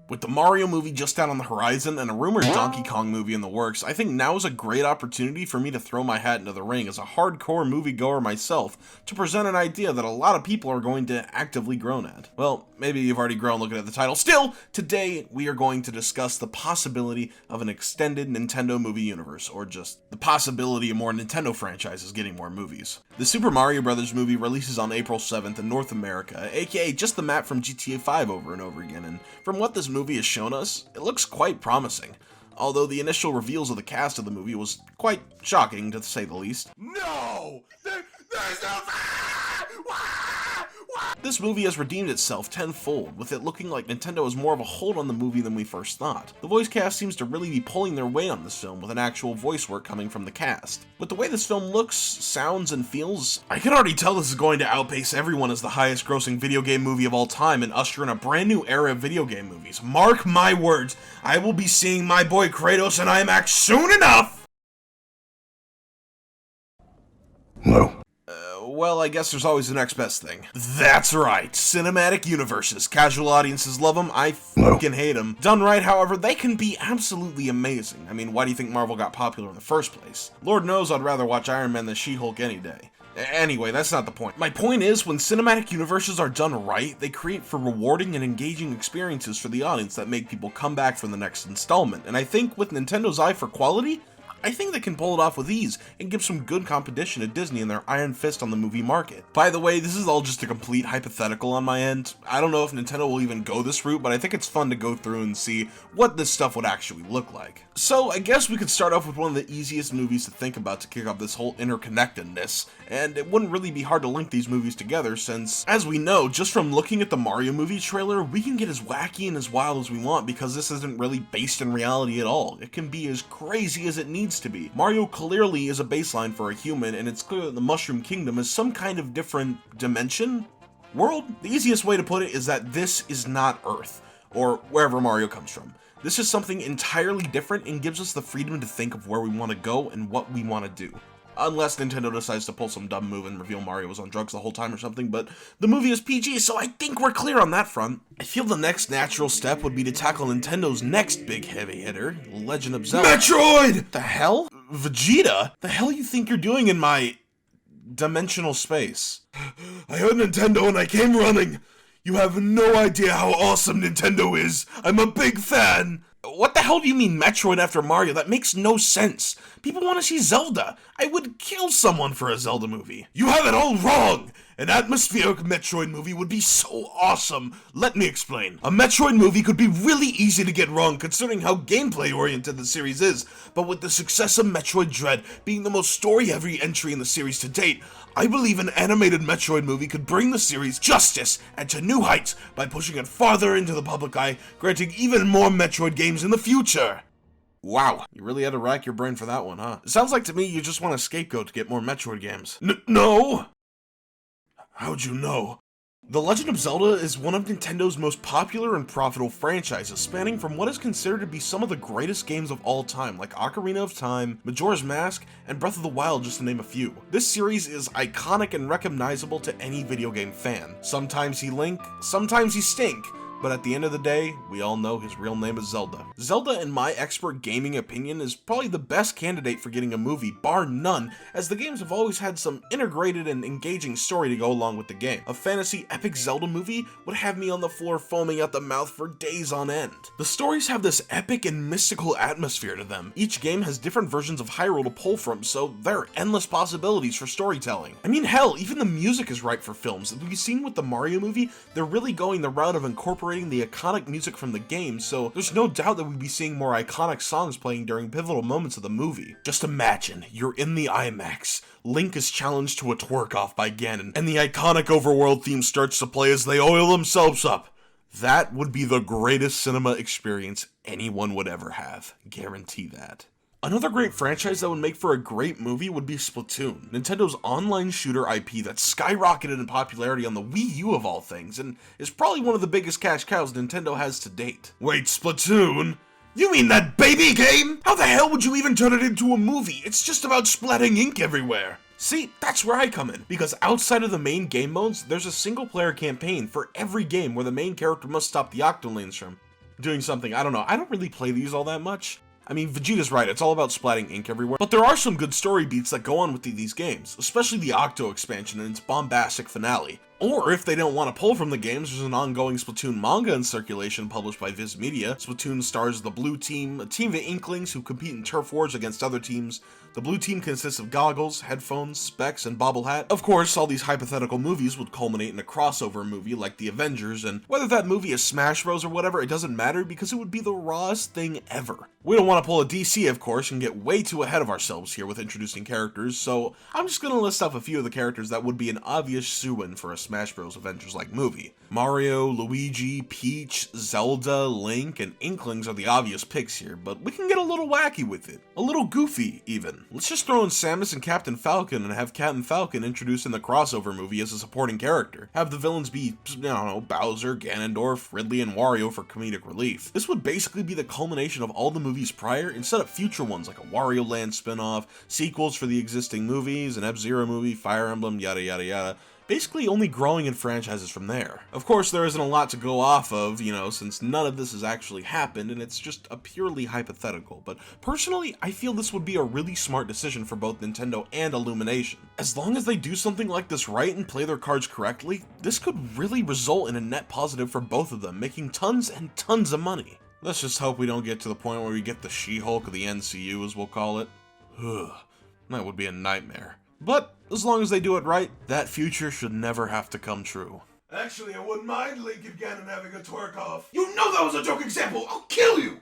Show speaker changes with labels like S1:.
S1: With the Mario movie just out on the horizon and a rumored Donkey Kong movie in the works, I think now is a great opportunity for me to throw my hat into the ring as a hardcore moviegoer myself to present an idea that a lot of people are going to actively groan at. Well, maybe you've already grown looking at the title. Still, today we are going to discuss the possibility of an extended Nintendo movie universe, or just the possibility of more Nintendo franchises getting more movies. The Super Mario Bros. Movie releases on April 7th in North America, aka just the map from GTA 5 over and over again, and from what this movie has shown us, it looks quite promising. Although the initial reveals of the cast of the movie was quite shocking, to say the least. No! There's no... This movie has redeemed itself tenfold, with it looking like Nintendo has more of a hold on the movie than we first thought. The voice cast seems to really be pulling their weight on this film, with an actual voice work coming from the cast. With the way this film looks, sounds, and feels, I can already tell this is going to outpace everyone as the highest grossing video game movie of all time and usher in a brand new era of video game movies. Mark my words, I will be seeing my boy Kratos in IMAX soon enough! No. Well, I guess there's always the next best thing. That's right, cinematic universes. Casual audiences love them, I fucking hate them. Done right, however, they can be absolutely amazing. I mean, why do you think Marvel got popular in the first place? Lord knows I'd rather watch Iron Man than She-Hulk any day. Anyway, that's not the point. My point is, when cinematic universes are done right, they create for rewarding and engaging experiences for the audience that make people come back for the next installment. And I think with Nintendo's eye for quality, I think they can pull it off with ease and give some good competition to Disney and their iron fist on the movie market. By the way, this is all just a complete hypothetical on my end. I don't know if Nintendo will even go this route, but I think it's fun to go through and see what this stuff would actually look like. So I guess we could start off with one of the easiest movies to think about to kick off this whole interconnectedness, and it wouldn't really be hard to link these movies together since, as we know, just from looking at the Mario movie trailer, we can get as wacky and as wild as we want because this isn't really based in reality at all. It can be as crazy as it needs to be. Mario clearly is a baseline for a human, and it's clear that the Mushroom Kingdom is some kind of different dimension? World? The easiest way to put it is that this is not Earth, or wherever Mario comes from. This is something entirely different and gives us the freedom to think of where we want to go and what we want to do. Unless Nintendo decides to pull some dumb move and reveal Mario was on drugs the whole time or something, but the movie is PG, so I think we're clear on that front. I feel the next natural step would be to tackle Nintendo's next big heavy hitter, Legend of Zelda. Metroid! The hell? Vegeta? The hell you think you're doing in my dimensional space? I heard Nintendo and I came running. You have no idea how awesome Nintendo is. I'm a big fan. What the hell do you mean Metroid after Mario? That makes no sense. People want to see Zelda. I would kill someone for a Zelda movie. You have it all wrong. An atmospheric Metroid movie would be so awesome. Let me explain. A Metroid movie could be really easy to get wrong considering how gameplay-oriented the series is, but with the success of Metroid Dread being the most story-heavy entry in the series to date, I believe an animated Metroid movie could bring the series justice and to new heights by pushing it farther into the public eye, granting even more Metroid games in the future. Wow, you really had to rack your brain for that one, huh? It sounds like to me you just want a scapegoat to get more Metroid games. No! How'd you know? The Legend of Zelda is one of Nintendo's most popular and profitable franchises, spanning from what is considered to be some of the greatest games of all time, like Ocarina of Time, Majora's Mask, and Breath of the Wild, just to name a few. This series is iconic and recognizable to any video game fan. Sometimes he Link, sometimes he Stink, but at the end of the day, we all know his real name is Zelda. Zelda, in my expert gaming opinion, is probably the best candidate for getting a movie, bar none, as the games have always had some integrated and engaging story to go along with the game. A fantasy epic Zelda movie would have me on the floor foaming at the mouth for days on end. The stories have this epic and mystical atmosphere to them. Each game has different versions of Hyrule to pull from, so there are endless possibilities for storytelling. I mean, hell, even the music is ripe for films. As we've seen with the Mario movie, they're really going the route of incorporating the iconic music from the game, so there's no doubt that we'd be seeing more iconic songs playing during pivotal moments of the movie. Just imagine, you're in the IMAX, Link is challenged to a twerk-off by Ganon, and the iconic overworld theme starts to play as they oil themselves up. That would be the greatest cinema experience anyone would ever have. Guarantee that. Another great franchise that would make for a great movie would be Splatoon, Nintendo's online shooter IP that skyrocketed in popularity on the Wii U of all things, and is probably one of the biggest cash cows Nintendo has to date. Wait, Splatoon? You mean that baby game? How the hell would you even turn it into a movie? It's just about splatting ink everywhere. See, that's where I come in, because outside of the main game modes, there's a single-player campaign for every game where the main character must stop the Octolanes from doing something, I don't know, I don't really play these all that much. I mean, Vegeta's right, it's all about splatting ink everywhere, but there are some good story beats that go on with these games, especially the Octo expansion and its bombastic finale. Or, if they don't want to pull from the games, there's an ongoing Splatoon manga in circulation published by Viz Media. Splatoon stars the Blue Team, a team of Inklings who compete in turf wars against other teams. The Blue Team consists of goggles, headphones, specs, and bobble hat. Of course, all these hypothetical movies would culminate in a crossover movie like The Avengers, and whether that movie is Smash Bros or whatever, it doesn't matter because it would be the rawest thing ever. We don't want to pull a DC, of course, and get way too ahead of ourselves here with introducing characters, so I'm just gonna list off a few of the characters that would be an obvious shoo-in for a Smash Bros. Avengers-like movie. Mario, Luigi, Peach, Zelda, Link, and Inklings are the obvious picks here, but we can get a little wacky with it. A little goofy, even. Let's just throw in Samus and Captain Falcon and have Captain Falcon introduced in the crossover movie as a supporting character. Have the villains be, I don't know, Bowser, Ganondorf, Ridley, and Wario for comedic relief. This would basically be the culmination of all the movies prior instead of future ones like a Wario Land spin-off, sequels for the existing movies, an F-Zero movie, Fire Emblem, yada yada yada. Basically only growing in franchises from there. Of course, there isn't a lot to go off of, since none of this has actually happened and it's just a purely hypothetical, but personally, I feel this would be a really smart decision for both Nintendo and Illumination. As long as they do something like this right and play their cards correctly, this could really result in a net positive for both of them, making tons and tons of money. Let's just hope we don't get to the point where we get the She-Hulk of the NCU, as we'll call it. That would be a nightmare. But, as long as they do it right, that future should never have to come true. Actually, I wouldn't mind Link and Ganon having a twerk-off. You know that was a joke example! I'll kill you!